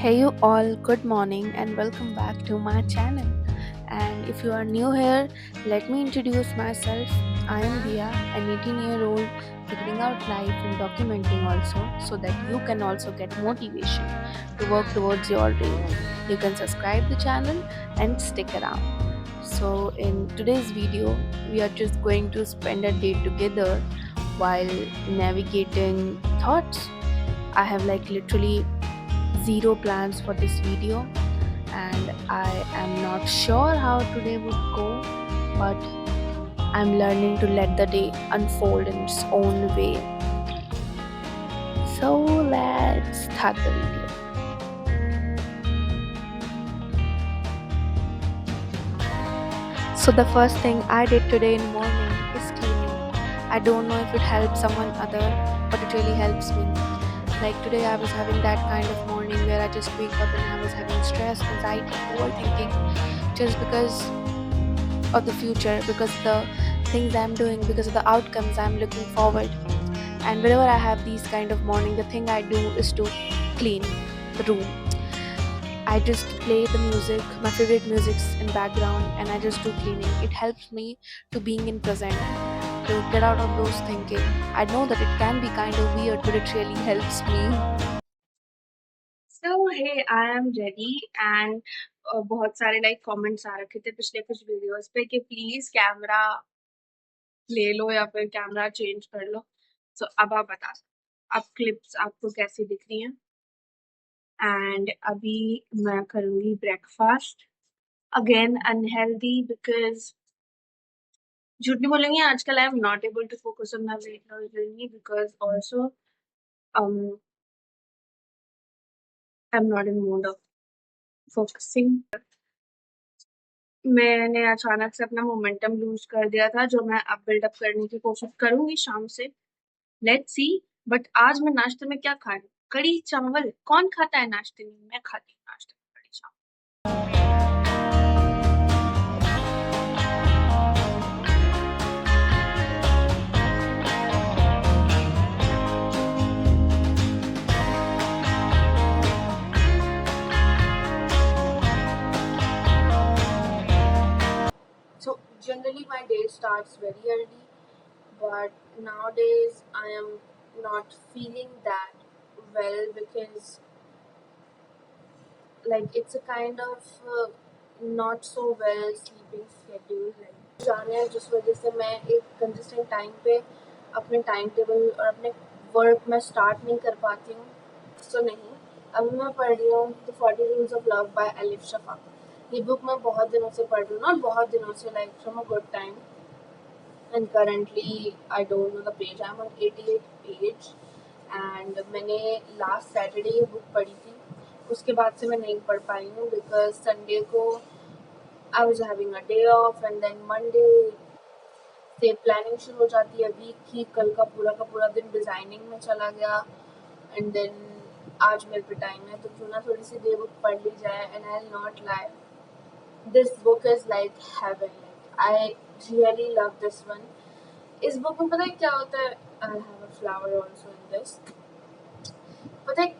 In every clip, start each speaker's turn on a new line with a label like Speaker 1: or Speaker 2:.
Speaker 1: Hey you all, good morning and welcome back to my channel. And if you are new here, let me introduce myself. I am Dia, an 18-year-old figuring out life and documenting also so that you can also get motivation to work towards your dream. You can subscribe the channel and stick around. So in today's video, we are just going to spend a day together while navigating thoughts. I have like literally zero plans for this video and I am not sure how today would go, but I'm learning to let the day unfold in its own way. So let's start the video. So the first thing I did today in the morning is cleaning. I don't know if it helps someone other, but it really helps me. Like today I was having that kind of morning where I just wake up and I was having stress, anxiety, overthinking just because of the future, because the things I'm doing, because of the outcomes I'm looking forward. And whenever I have these kind of morning, the thing I do is to clean the room. I just play the music, my favorite music's in background, and I just do cleaning. It helps me to being in present, to get out of those thinking. I know that it can be kind of weird, but it really helps me. So hey, I am ready and बहुत सारे like comments आ रखे थे पिछले कुछ videos पे कि please camera ले लो या फिर कैमरा चेंज कर लो. So अब आप बता सकते अब क्लिप्स आपको कैसी दिख रही हैं. एंड अभी मैं करूँगी ब्रेकफास्ट. अगेन अनहेल्दी बिकॉज झूठ नहीं बोलेंगे आजकल I am not able to focus on my weight loss journey because also I am not in mood of focusing. मैंने अचानक से अपना मोमेंटम लूज कर दिया था जो मैं अब बिल्डअप करने की कोशिश करूंगी शाम से. Let's see. बट आज मैं नाश्ते में क्या खा रही हूँ? कड़ी चावल. कौन खाता है नाश्ते में? मैं खाती हूँ नाश्ते में कड़ी चावल. So generally my day starts very early, but nowadays I am not feeling that well because like it's a kind of not so well sleeping schedule. Like जा रहे हैं जिस वजह से मैं एक कंसिस्टेंट टाइम पे अपने टाइम टेबल और अपने वर्क में स्टार्ट नहीं कर पाती हूँ. तो नहीं, अभी मैं पढ़ रही हूँ the 40 rules of love by Elif Shafak. ये बुक मैं बहुत दिनों से पढ़ रही हूँ, नॉट बहुत दिनों से, like from a good time. And currently I don't know the page, I am on 88 page. And मैंने लास्ट सैटरडे ये बुक पढ़ी थी. उसके बाद से मैं नहीं पढ़ पाई हूँ बिकॉज संडे को I was having a day off and then Monday से प्लानिंग शुरू हो जाती है वीक की. कल का पूरा दिन डिज़ाइनिंग में चला गया एंड देन आज मेरे पे टाइम है तो क्यों ना थोड़ी सी देर बुक पढ़ ली जाए. And I will not lie, this book is like heaven. I really love this one. इस बुक में पता है क्या होता है? I have a flower also in this. पता है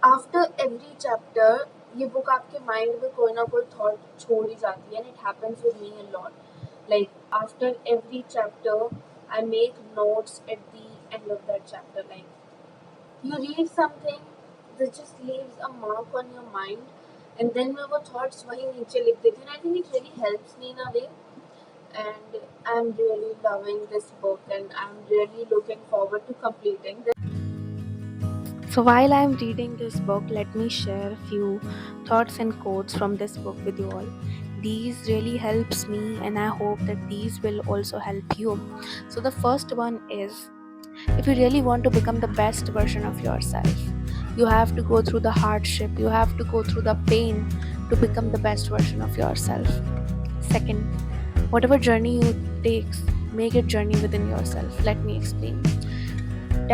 Speaker 1: आफ्टर एवरी चैप्टर ये बुक आपके माइंड में कोई ना कोई थॉट छोड़ ही जाती है. And it happens with me a lot. Like after every chapter, I make notes at the end of that chapter. Like you read something that just leaves a mark on your mind, and then मैं वो thoughts वहीं नीचे लिख देती हूँ. And I think it really helps me in a way. And I'm really loving this book, and I'm really looking forward to completing this. So while I'm reading this book, let me share a few thoughts and quotes from this book with you all. These really helps me and I hope that these will also help you. So the first one is, if you really want to become the best version of yourself, you have to go through the hardship, you have to go through the pain to become the best version of yourself. Second, whatever journey you take, make it journey within yourself. Let me explain.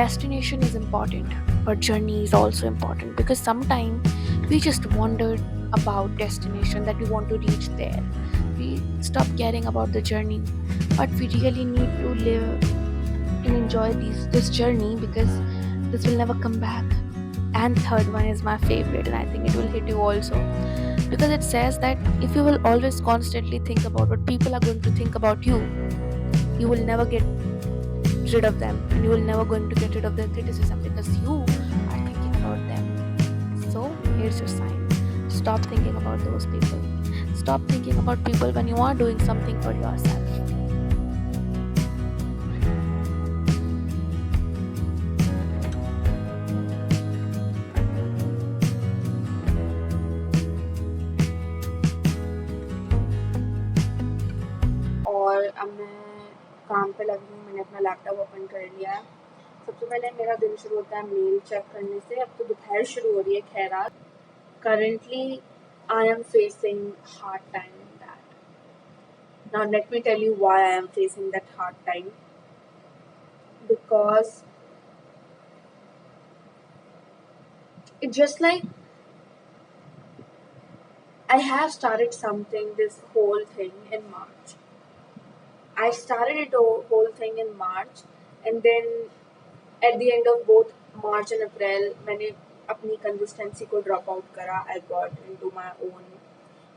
Speaker 1: Destination is important, but journey is also important because sometimes we just wondered about destination that we want to reach there. We stop caring about the journey, but we really need to live and enjoy this journey because this will never come back.
Speaker 2: And third one is my favorite, and I think it will hit you also, because it says that if you will always constantly think about what people are going to think about you, you will never get rid of them, and you will never going to get rid of their criticism because you are thinking about them. So here's your sign: stop thinking about those people. Stop thinking about people when you are doing something for yourself.
Speaker 1: और अब मैं काम पे लगी हूँ, मैंने अपना laptop open कर लिया है। सबसे पहले मेरा दिन शुरू होता है मेल चेक करने से। अब तो दोपहर शुरू हो रही है, खैरात। Currently, I am facing hard time in that. Now let me tell you why I am facing that hard time. Because it's just like I have started something, this whole thing in March. I started it whole thing in March, and then at the end of both March and April, मैंने अपनी consistency को drop out करा. I got into my own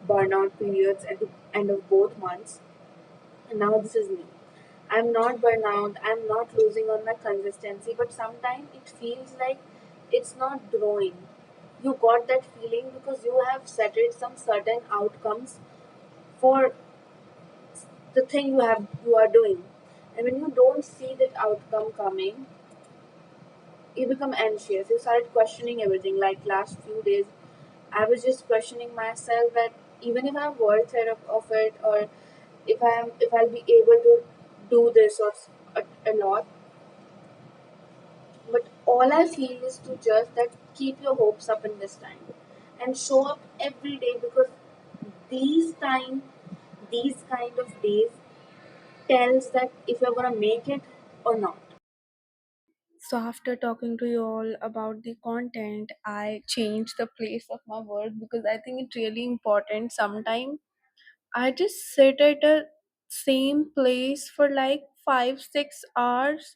Speaker 1: burnout periods at the end of both months, and now this is me. I'm not burnout, I'm not losing on my consistency, but sometimes it feels like it's not growing. You got that feeling because you have set it some certain outcomes for the thing you are doing, and when you don't see that outcome coming, you become anxious. You started questioning everything. Like last few days, I was just questioning myself that even if I'm worth it of it, or if I'll be able to do this or a lot. But all I feel is to just that keep your hopes up in this time and show up every day, because these time these kind of days tells that if you're gonna make it or not.
Speaker 2: So after talking to you all about the content, I changed the place of my work because I think it's really important. Sometimes I just sit at a same place for like 5-6 hours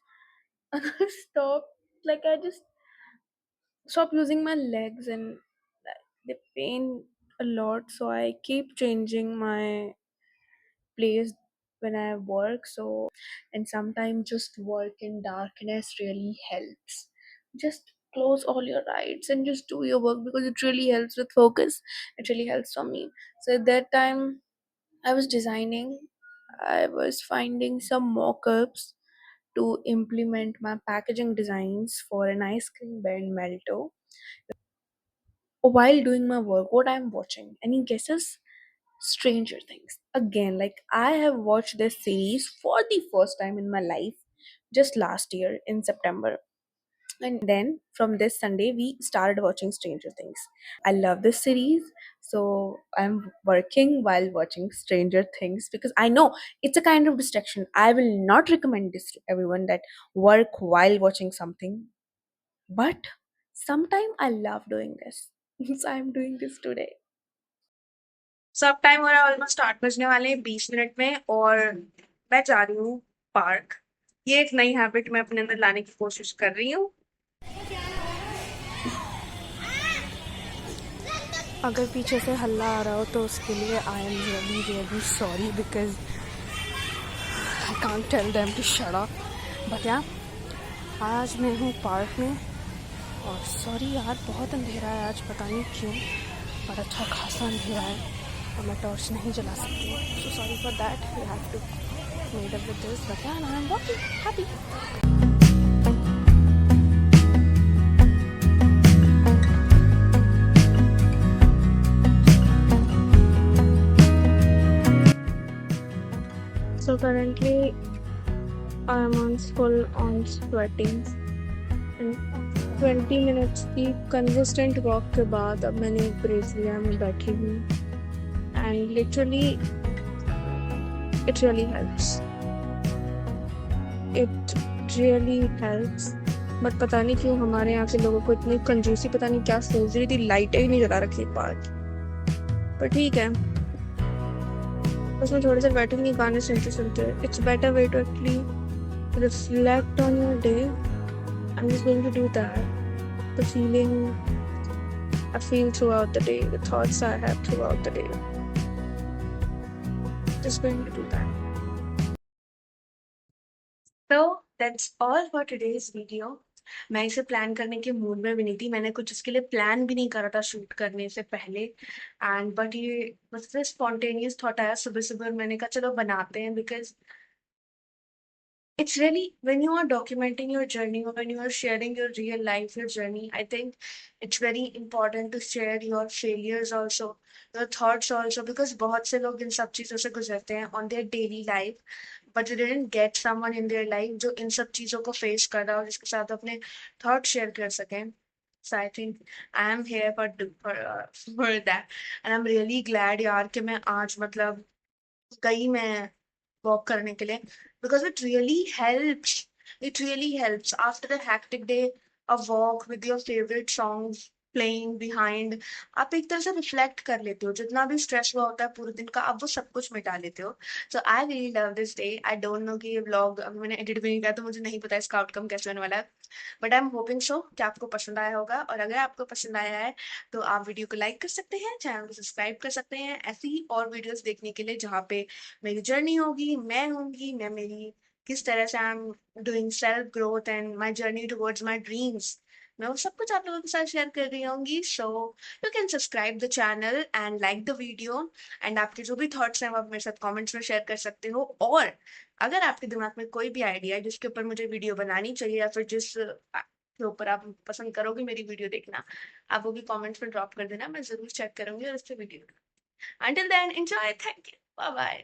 Speaker 2: and I stop, like I just stop using my legs, and they pain a lot, so I keep changing my place when I work. So, and sometimes just work in darkness really helps. Just close all your eyes and just do your work because it really helps with focus. It really helps for me. So at that time I was designing, I was finding some mock-ups to implement my packaging designs for an ice cream brand Melto. While doing my work, what I'm watching, any guesses? Stranger Things. Again, like I have watched this series for the first time in my life just last year in September. And then from this Sunday, we started watching Stranger Things. I love this series. So I'm working while watching Stranger Things because I know it's a kind of distraction. I will not recommend this to everyone that work while watching something. But sometimes I love doing this. So I'm doing this today.
Speaker 3: सो अब time हो रहा है almost 8 बजने वाले हैं 20 minute में और मैं जा रही हूँ पार्क। ये एक नई हैबिट मैं अपने अंदर लाने की कोशिश कर रही हूँ।
Speaker 2: अगर पीछे से हल्ला आ रहा हो तो उसके लिए I am really really sorry because I can't tell them to shut up. But yeah आज मैं हूँ पार्क में और सॉरी यार बहुत अंधेरा है आज, पता नहीं क्यों, पर अच्छा खासा अंधेरा है और मैं टॉर्च नहीं जला सकती। So sorry for that, you have to made up with this. But yeah I am walking happy. So currently I'm on full on sweating and 20 minutes की consistent walk के बाद अब मैंने एक ब्रेक लिया, मैं बैठी हूँ and literally it really helps. It really helps. But पता नहीं क्यों हमारे यहाँ के लोगों को इतनी कंजूसी, पता नहीं क्या सोच रही थी, लाइटें ही नहीं जला रखी पार्क। पर ठीक है, उसमें थोड़े से बैठेंगे गाने सुनते सुनते। It's better way to actually reflect on your day. I'm just going to do that.
Speaker 3: the feeling I feel throughout the day, the thoughts I have throughout the day. Just going to do that. So that's all for today's video. मैं इसे plan करने के mood में भी नहीं थी, मैंने कुछ इसके लिए प्लान भी नहीं करा था शूट करने से पहले, एंड बट ये बस स्पॉन्टेनियस थॉट आया सुबह सुबह और मैंने कहा चलो बनाते हैं, because it's really when you are documenting your journey or when you are sharing your real life, your journey, I think it's very important to share your failures also, your thoughts also, because बहुत से लोग इन सब चीज़ों से गुजरते हैं on their daily life, but they didn't get someone in their life जो इन सब चीज़ों को face कर रहा हो, जिसके साथ अपने thoughts share कर सकें. So I think I am here for that, and I'm really glad यार कि मैं आज मतलब गई मैं वॉक करने के लिए, because it really helps after a hectic day. A walk with your favorite songs playing behind, आप एक तरह से रिफ्लेक्ट कर लेते हो जितना भी स्ट्रेस हुआ होता है पूरे दिन का, आप वो सब कुछ मिटा लेते हो. So I really love this day. I don't know कि ये व्लॉग अभी मैंने एडिट भी नहीं किया तो मुझे नहीं पता इसका आउटकम कैसे होने वाला है, बट आई एम होपिंग सो कि आपको पसंद आया होगा. और अगर आपको पसंद आया है तो आप वीडियो को लाइक कर सकते हैं, चैनल को सब्सक्राइब कर सकते हैं ऐसी ही और वीडियोस देखने के लिए जहाँ पे मेरी जर्नी होगी, मैं होंगी, मैं मेरी किस तरह से I am doing self growth and my journey towards my dreams, मैं वो सब कुछ आप लोगों के साथ शेयर कर रही होंगी. So you can subscribe the channel and like the video, and आपके जो भी थॉट्स हैं वो आप मेरे साथ कमेंट्स में शेयर कर सकते हो. और अगर आपके दिमाग में कोई भी आइडिया है जिसके ऊपर मुझे वीडियो बनानी चाहिए या फिर जिस के ऊपर आप पसंद करोगे मेरी वीडियो देखना, आप वो भी कमेंट्स में ड्रॉप कर देना, मैं जरूर चेक करूंगी और उस पर video. Until then, enjoy. Thank you. Bye bye.